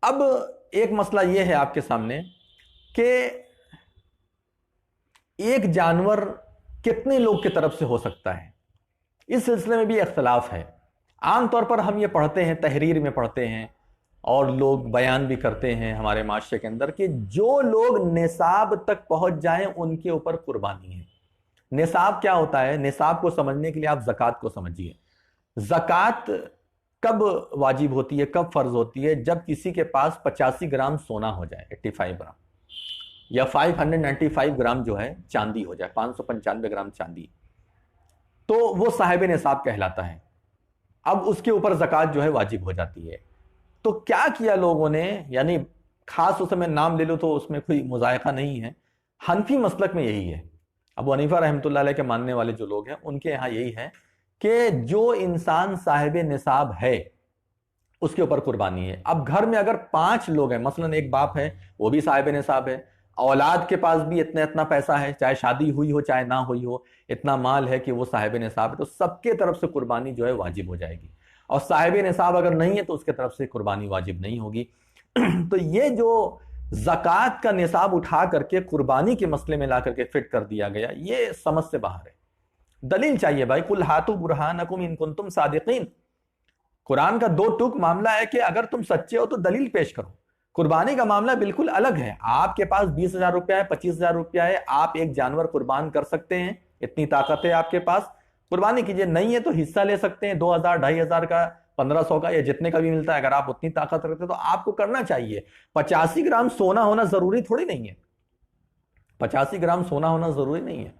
اب ایک مسئلہ یہ ہے آپ کے سامنے کہ ایک جانور کتنے لوگ کی طرف سے ہو سکتا ہے، اس سلسلے میں بھی اختلاف ہے۔ عام طور پر ہم یہ پڑھتے ہیں، تحریر میں پڑھتے ہیں اور لوگ بیان بھی کرتے ہیں ہمارے معاشرے کے اندر کہ جو لوگ نصاب تک پہنچ جائیں ان کے اوپر قربانی ہے۔ نصاب کیا ہوتا ہے؟ نصاب کو سمجھنے کے لیے آپ زکوٰۃ کو سمجھیے۔ زکوٰۃ کب واجب ہوتی ہے، کب فرض ہوتی ہے؟ جب کسی کے پاس 85 گرام سونا ہو جائے، 85 گرام، یا 595 گرام جو ہے چاندی ہو جائے، 595 گرام چاندی، تو وہ صاحب نصاب کہلاتا ہے۔ اب اس کے اوپر زکوٰۃ جو ہے واجب ہو جاتی ہے۔ تو کیا کیا لوگوں نے، یعنی خاص اس میں نام لے لو تو اس میں کوئی مذائقہ نہیں ہے، حنفی مسلک میں یہی ہے، ابو حنیفہ رحمۃ اللہ علیہ کے ماننے والے جو لوگ ہیں ان کے یہاں یہی ہے کہ جو انسان صاحب نصاب ہے اس کے اوپر قربانی ہے۔ اب گھر میں اگر 5 لوگ ہیں، مثلا ایک باپ ہے وہ بھی صاحب نصاب ہے، اولاد کے پاس بھی اتنا پیسہ ہے، چاہے شادی ہوئی ہو چاہے نہ ہوئی ہو، اتنا مال ہے کہ وہ صاحب نصاب ہے، تو سب کے طرف سے قربانی جو ہے واجب ہو جائے گی۔ اور صاحب نصاب اگر نہیں ہے تو اس کے طرف سے قربانی واجب نہیں ہوگی۔ تو یہ جو زکوٰۃ کا نصاب اٹھا کر کے قربانی کے مسئلے میں لا کر کے فٹ کر دیا گیا، یہ سمجھ سے باہر ہے۔ دلیل چاہیے بھائی، قُلْ هَاتُوا بُرْهَانَكُمْ إِن كُنتُمْ صَادِقِينَ۔ قرآن کا 2 ٹوک معاملہ ہے کہ اگر تم سچے ہو تو دلیل پیش کرو۔ قربانی کا معاملہ بالکل الگ ہے۔ آپ کے پاس 20,000 روپیہ ہے، 25,000 روپیہ ہے، آپ ایک جانور قربان کر سکتے ہیں، اتنی طاقت ہے آپ کے پاس، قربانی کیجئے۔ نہیں ہے تو حصہ لے سکتے ہیں، 2,000 2,500 کا، 1,500 کا، یا جتنے کا بھی ملتا ہے۔ اگر آپ اتنی طاقت رکھتے تو آپ کو کرنا چاہیے۔ 85 گرام سونا ہونا ضروری تھوڑی نہیں ہے، 85 گرام سونا ہونا ضروری نہیں ہے۔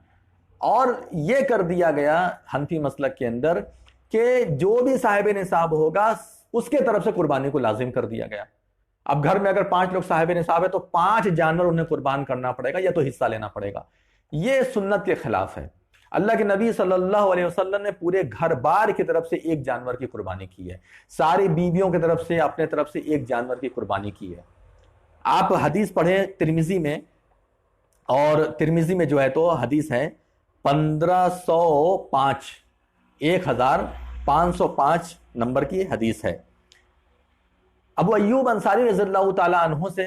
اور یہ کر دیا گیا حنفی مسلک کے اندر کہ جو بھی صاحب نصاب ہوگا اس کے طرف سے قربانی کو لازم کر دیا گیا۔ اب گھر میں اگر 5 لوگ صاحب نصاب ہے تو 5 جانور انہیں قربان کرنا پڑے گا یا تو حصہ لینا پڑے گا۔ یہ سنت کے خلاف ہے۔ اللہ کے نبی صلی اللہ علیہ وسلم نے پورے گھر بار کی طرف سے ایک جانور کی قربانی کی ہے، ساری بیویوں کی طرف سے، اپنے طرف سے ایک جانور کی قربانی کی ہے۔ آپ حدیث پڑھیں ترمذی میں، اور ترمذی میں جو ہے تو حدیث ہے 1505، 1505 نمبر کی حدیث ہے۔ ابو ایوب انصاری رضی اللہ تعالی عنہ سے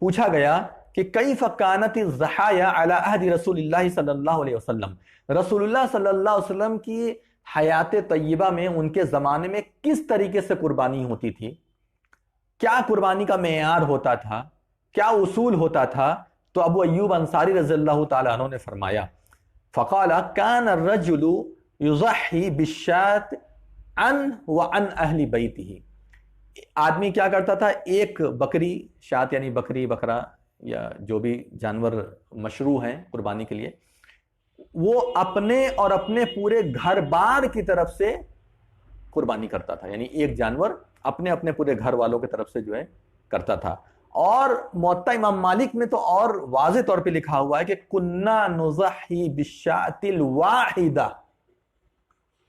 پوچھا گیا کہ کیف کانت الضحایا علی عہد رسول اللہ صلی اللہ علیہ وسلم، رسول اللہ صلی اللہ علیہ وسلم کی حیات طیبہ میں، ان کے زمانے میں کس طریقے سے قربانی ہوتی تھی، کیا قربانی کا معیار ہوتا تھا، کیا اصول ہوتا تھا؟ تو ابو ایوب انصاری رضی اللہ تعالی عنہ نے فرمایا، فقال کان الرجل یضحی بالشاة عن وعن اہل بیتہ، آدمی کیا کرتا تھا، ایک بکری، شات یعنی بکری، بکرا یا جو بھی جانور مشروع ہیں قربانی کے لیے، وہ اپنے اور اپنے پورے گھر بار کی طرف سے قربانی کرتا تھا، یعنی ایک جانور اپنے پورے گھر والوں کی طرف سے جو ہے کرتا تھا۔ اور موطا امام مالک میں تو اور واضح طور پہ لکھا ہوا ہے کہ کنا نضحی بالشاة الواحدہ،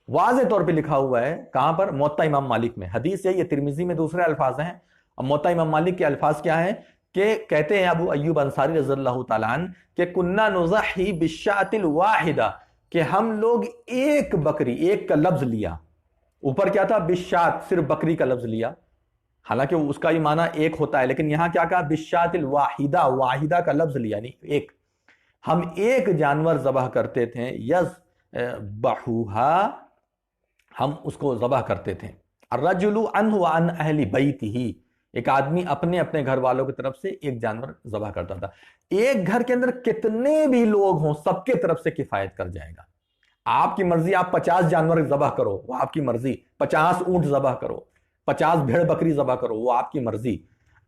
واضح طور پہ لکھا ہوا ہے۔ کہاں پر؟ موطا امام مالک میں۔ حدیث ہے یہ، ترمذی میں دوسرے الفاظ ہیں، اور موطا امام مالک کے الفاظ کیا ہیں کہ کہتے ہیں ابو ایوب انصاری رضی اللہ تعالیٰ عنہ کہ کننا نضحی بالشاة الواحدہ، کہ ہم لوگ ایک بکری، ایک کا لفظ لیا، اوپر کیا تھا؟ بالشاة، صرف بکری کا لفظ لیا، حالانکہ اس کا ہی معنی ایک ہوتا ہے، لیکن یہاں کیا کہا؟ بالشاة الواحدہ، واحدہ کا لفظ لیا، یعنی ایک۔ ہم ایک جانور ذبح کرتے تھے، یذبحوہا، ہم اس کو ذبح کرتے تھے۔ الرجل عنہ وعن اہل بیتہ، ایک آدمی اپنے گھر والوں کی طرف سے ایک جانور ذبح کرتا تھا۔ ایک گھر کے اندر کتنے بھی لوگ ہوں سب کے طرف سے کفایت کر جائے گا۔ آپ کی مرضی، آپ 50 جانور ذبح کرو، وہ آپ کی مرضی، 50 اونٹ ذبح کرو، 50 بھیڑ بکری ذبح کرو، وہ آپ کی مرضی۔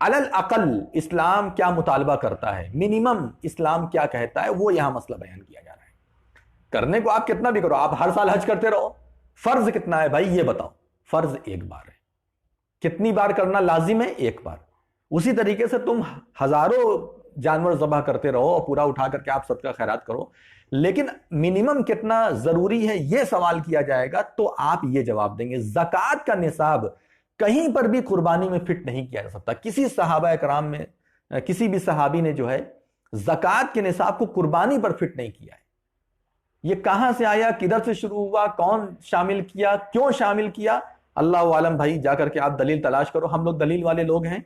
علی الاقل اسلام کیا مطالبہ کرتا ہے، منیمم اسلام کیا کہتا ہے، وہ یہاں مسئلہ بیان کیا جا رہا ہے۔ کرنے کو آپ کتنا بھی کرو، آپ ہر سال حج کرتے رہو، فرض کتنا ہے بھائی یہ بتاؤ؟ فرض ایک بار ہے۔ کتنی بار کرنا لازم ہے؟ ایک بار۔ اسی طریقے سے تم ہزاروں جانور ذبح کرتے رہو اور پورا اٹھا کر کے آپ صدقہ خیرات کرو، لیکن منیمم کتنا ضروری ہے یہ سوال کیا جائے گا تو آپ یہ جواب دیں گے۔ زکوٰۃ کا نصاب کہیں پر بھی قربانی میں فٹ نہیں کیا جا سکتا۔ کسی صحابہ کرام میں کسی بھی صحابی نے جو ہے زکوٰۃ کے نصاب کو قربانی پر فٹ نہیں کیا ہے۔ یہ کہاں سے آیا، کدھر سے شروع ہوا، کون شامل کیا، کیوں شامل کیا، اللہ عالم بھائی، جا کر کے آپ دلیل تلاش کرو. ہم لوگ دلیل والے لوگ ہیں.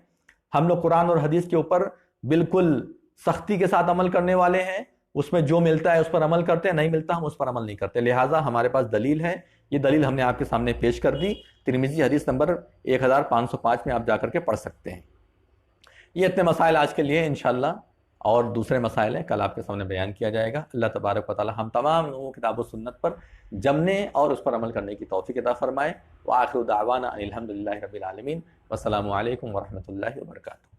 ہم لوگ قرآن اور حدیث کے اوپر بالکل سختی کے ساتھ عمل کرنے والے ہیں. اس میں جو ملتا ہے اس پر عمل کرتے ہیں، نہیں ملتا ہم اس پر عمل نہیں کرتے. لہٰذا ہمارے پاس دلیل ہے. یہ دلیل ہم نے آپ کے سامنے پیش کر دی. ترمذی حدیث نمبر 1505 میں آپ جا کر کے پڑھ سکتے ہیں. یہ اتنے مسائل آج کے لیے انشاءاللہ، اور دوسرے مسائل ہیں کل آپ کے سامنے بیان کیا جائے گا. اللہ تبارک و تعالی ہم تمام لوگوں کو کتاب و سنت پر جمنے اور اس پر عمل کرنے کی توفیق عطا فرمائے. وآخر دعوانا ان الحمدللہ رب العالمین. والسلام علیکم ورحمۃ اللہ وبرکاتہ.